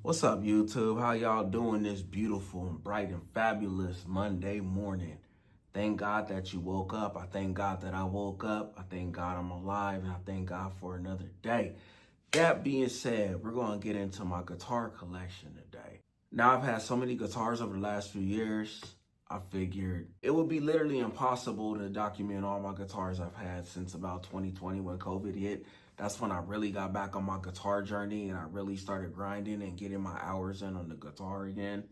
What's up, YouTube? How y'all doing this beautiful and bright and fabulous Monday morning? Thank God that you woke up. I thank God that I woke up. I thank God I'm alive, and I thank God for another day. That being said, we're going to get into my guitar collection today. Now, I've had so many guitars over the last few years, I figured it would be literally impossible to document all my guitars I've had since about 2020 when COVID hit. That's when I really got back on my guitar journey and I really started grinding and getting my hours in on the guitar again.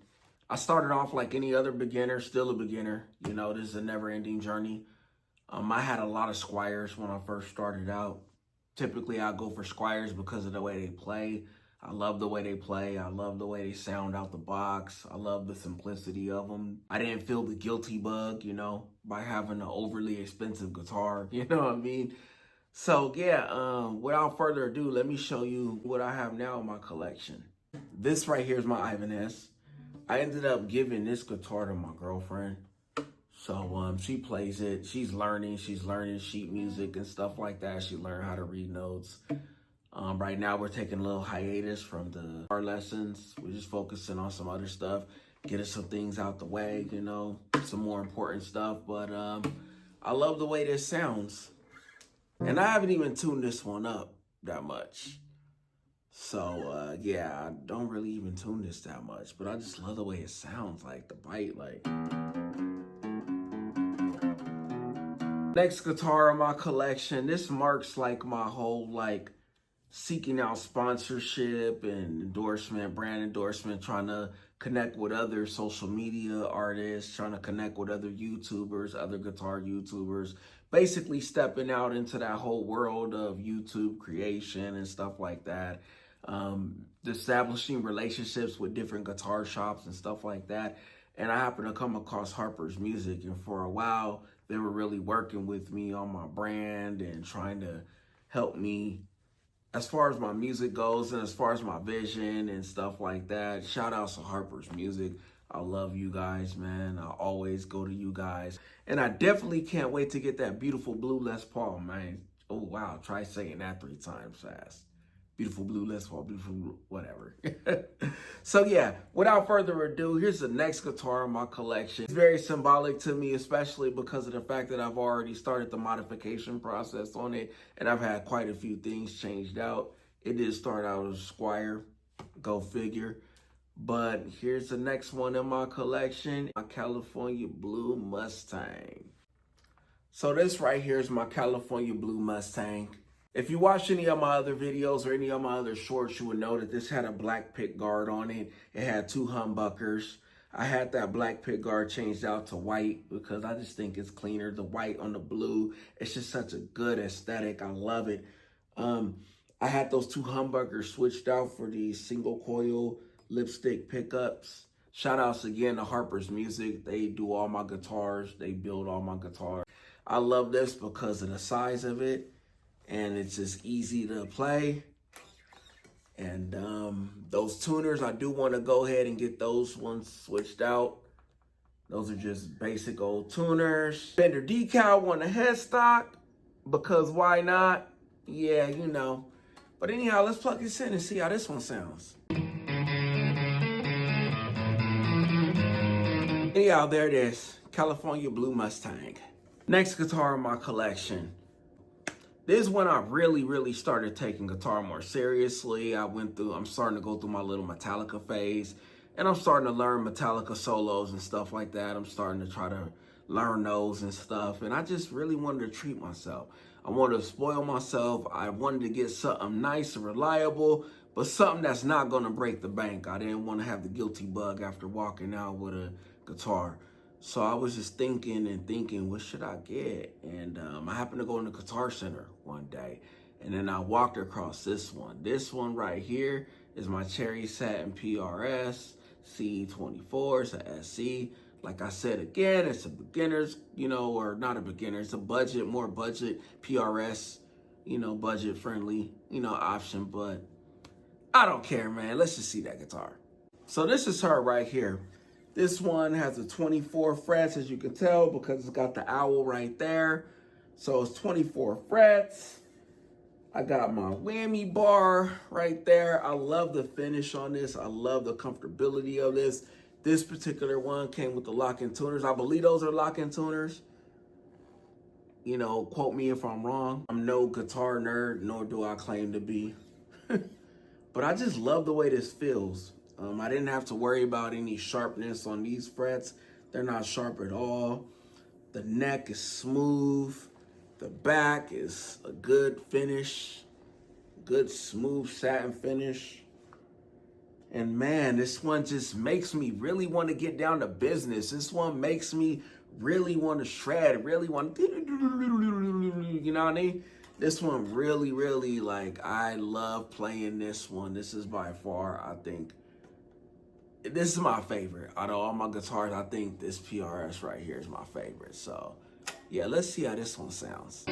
I started off like any other beginner, still a beginner. You know, this is a never-ending journey. I had a lot of Squiers when I first started out. Typically, I go for Squiers because of the way they play. I love the way they play. I love the way they sound out the box. I love the simplicity of them. I didn't feel the guilty bug, by having an overly expensive guitar. You know what I mean? So yeah, without further ado, let me show you what I have now in my collection. This right here is my Ibanez. I ended up giving this guitar to my girlfriend. So she plays it. She's learning sheet music and stuff like that. She learned how to read notes. Right now we're taking a little hiatus from the guitar lessons. We're just focusing on some other stuff, getting some things out the way, some more important stuff. But I love the way this sounds. And I haven't even tuned this one up that much. So, yeah, I don't really even tune this that much. But I just love the way it sounds, like the bite, like. Next guitar in my collection. This marks, like, my whole, seeking out sponsorship and endorsement, brand endorsement, trying to connect with other social media artists, trying to connect with other YouTubers, other guitar YouTubers, basically stepping out into that whole world of YouTube creation and stuff like that. Establishing relationships with different guitar shops and stuff like that. And I happened to come across Harper's Music, and for a while, they were really working with me on my brand and trying to help me as far as my music goes and as far as my vision and stuff like that. Shout out to Harper's Music. I love you guys, man. I always go to you guys. And I definitely can't wait to get that beautiful blue Les Paul, man. Oh, wow. Try saying that 3 times fast. Beautiful blue Les Paul, beautiful blue, whatever. So yeah, without further ado, here's the next guitar in my collection. It's very symbolic to me, especially because of the fact that I've already started the modification process on it, and I've had quite a few things changed out. It did start out as a Squier, go figure. But here's the next one in my collection, my California Blue Mustang. So this right here is my California Blue Mustang. If you watch any of my other videos or any of my other shorts, you would know that this had a black pick guard on it. It had 2 humbuckers. I had that black pick guard changed out to white because I just think it's cleaner. The white on the blue, it's just such a good aesthetic. I love it. I had those 2 humbuckers switched out for these single coil lipstick pickups. Shout outs again to Harper's Music. They do all my guitars. They build all my guitars. I love this because of the size of it. And it's just easy to play. And those tuners, I do want to go ahead and get those ones switched out. Those are just basic old tuners. Fender decal on the headstock, because why not? Yeah, But anyhow, let's plug this in and see how this one sounds. Anyhow, there it is. California Blue Mustang. Next guitar in my collection. This is when I really started taking guitar more seriously. I'm starting to go through my little Metallica phase, and I'm starting to learn Metallica solos and stuff like that. I'm starting to try to learn those and stuff, and I just really wanted to treat myself. I wanted to spoil myself. I wanted to get something nice and reliable, but something that's not going to break the bank. I didn't want to have the guilty bug after walking out with a guitar. So I was just thinking, what should I get? And I happened to go in the Guitar Center one day, and then I walked across this one. This one right here is my Cherry Satin PRS C24. It's a SC. Like I said again, it's a beginner's, or not a beginner. It's a more budget PRS, budget friendly, option. But I don't care, man. Let's just see that guitar. So this is her right here. This one has a 24 frets, as you can tell, because it's got the owl right there. So it's 24 frets. I got my whammy bar right there. I love the finish on this. I love the comfortability of this. This particular one came with the lock-in tuners. I believe those are lock-in tuners. You know, quote me if I'm wrong. I'm no guitar nerd, nor do I claim to be. But I just love the way this feels. I didn't have to worry about any sharpness on these frets. They're not sharp at all. The neck is smooth. The back is a good finish. Good smooth satin finish. And man, this one just makes me really want to get down to business. This one makes me really want to shred, really want to, you know what I mean? This one really, like, I love playing this one. This is by far, I think, this is my favorite. Out of all my guitars, I think this PRS right here is my favorite. So, yeah, let's see how this one sounds.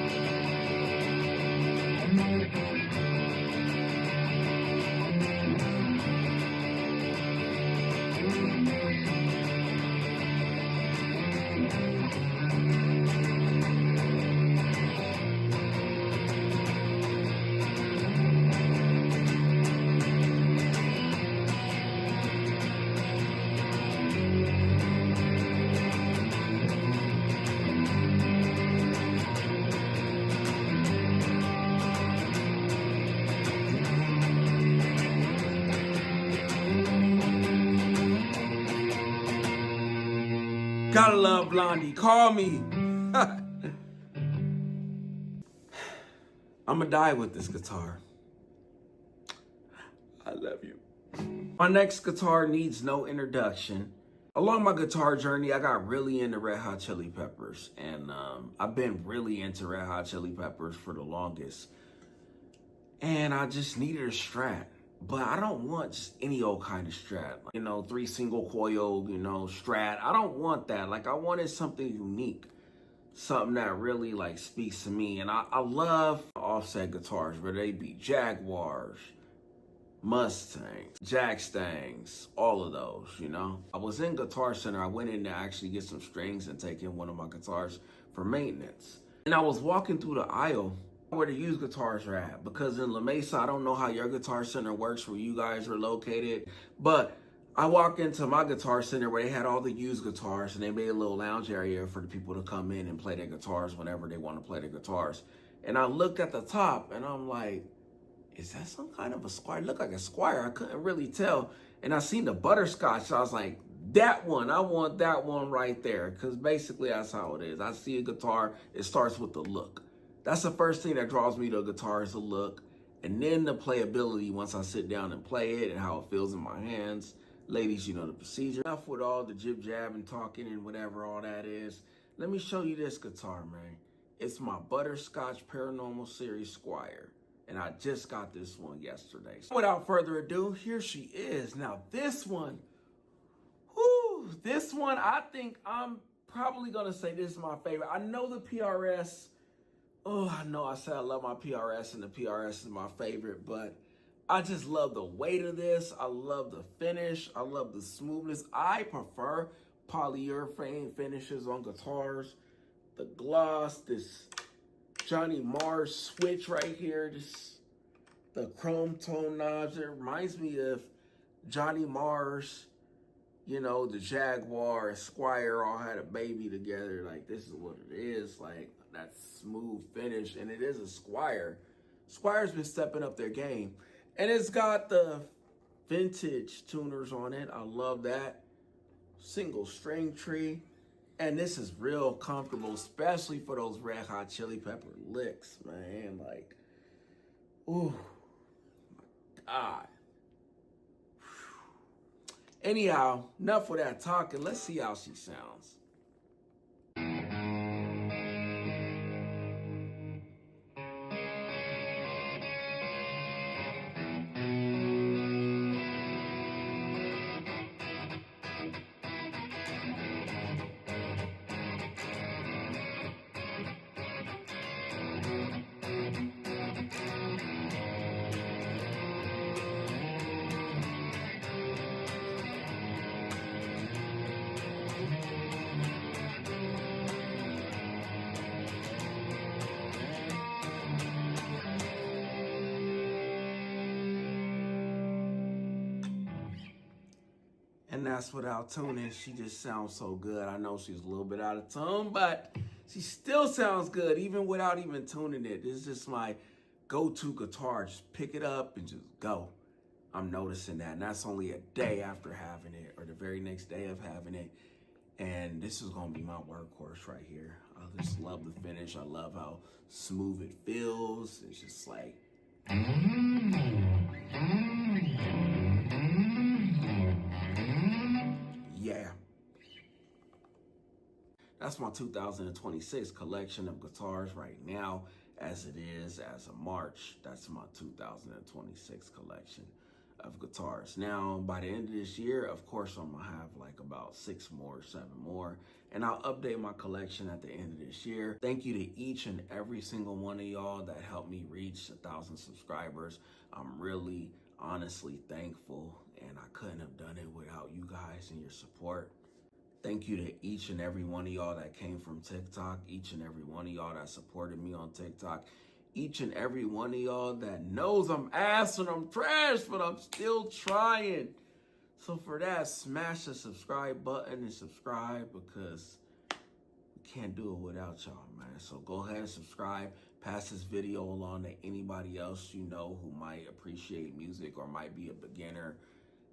Gotta love Blondie. Call me. I'ma die with this guitar. I love you. My next guitar needs no introduction. Along my guitar journey, I got really into Red Hot Chili Peppers. And I've been really into Red Hot Chili Peppers for the longest. And I just needed a Strat. But I don't want just any old kind of Strat. You know, 3 single coil, you know, Strat. I don't want that. Like, I wanted something unique. Something that really, like, speaks to me. And I love offset guitars, whether they be Jaguars, Mustangs, Jackstangs, all of those, you know. I was in Guitar Center. I went in to actually get some strings and take in one of my guitars for maintenance. And I was walking through the aisle where the used guitars are at, because in La Mesa, I don't know how your Guitar Center works where you guys are located, but I walked into my Guitar Center where they had all the used guitars, and they made a little lounge area for the people to come in and play their guitars whenever they want to play their guitars. And I looked at the top and I'm like, is that some kind of a Squier? It looked like a Squier. I couldn't really tell. And I seen the butterscotch, so I was like, that one, I want that one right there. Because basically that's how it is. I see a guitar, it starts with the look. That's the first thing that draws me to a guitar is the look. And then the playability once I sit down and play it and how it feels in my hands. Ladies, you know the procedure. Enough with all the jib jab and talking and whatever all that is. Let me show you this guitar, man. It's my Butterscotch Paranormal Series Squier. And I just got this one yesterday. So without further ado, here she is. Now this one, I think I'm probably gonna say this is my favorite. I know the PRS, I know I said I love my PRS and the PRS is my favorite, but I just love the weight of this. I love the finish. I love the smoothness. I prefer polyurethane finishes on guitars. The gloss, this Johnny Marr switch right here, the chrome tone knobs. It reminds me of Johnny Marr's, you know, the Jaguar and Squier all had a baby together. Like, this is what it is, like that smooth finish. And it is a Squier. Squier's been stepping up their game. And it's got the vintage tuners on it. I love that. Single string tree. And this is real comfortable, especially for those Red Hot Chili Pepper licks, man. Like, ooh, my God. Anyhow, enough of that talking. Let's see how she sounds. And that's without tuning. She just sounds so good. I know she's a little bit out of tune, but she still sounds good even without even tuning it. This is just my go-to guitar. Just pick it up and just go. I'm noticing that. And that's only a day after having it, or the very next day of having it. And this is going to be my workhorse right here. I just love the finish. I love how smooth it feels. It's just like... yeah. That's my 2026 collection of guitars right now, as it is as of March. That's my 2026 collection of guitars. Now, by the end of this year, of course, I'm gonna have like about 6 more, 7 more, and I'll update my collection at the end of this year. Thank you to each and every single one of y'all that helped me reach 1,000 subscribers. I'm really, honestly thankful, and I couldn't have done it without you guys and your support. Thank you to each and every one of y'all that came from TikTok, each and every one of y'all that supported me on TikTok, each and every one of y'all that knows I'm ass and I'm trash, but I'm still trying. So for that, smash the subscribe button and subscribe, because we can't do it without y'all, man. So go ahead and subscribe. Pass this video along to anybody else you know who might appreciate music or might be a beginner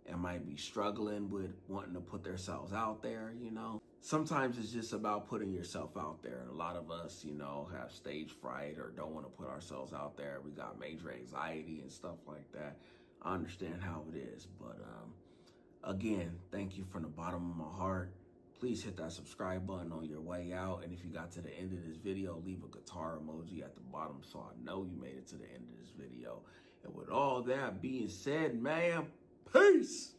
and might be struggling with wanting to put themselves out there, you know. Sometimes it's just about putting yourself out there. And a lot of us, you know, have stage fright or don't want to put ourselves out there. We got major anxiety and stuff like that. I understand how it is. But again, thank you from the bottom of my heart. Please hit that subscribe button on your way out. And if you got to the end of this video, leave a guitar emoji at the bottom so I know you made it to the end of this video. And with all that being said, man, peace.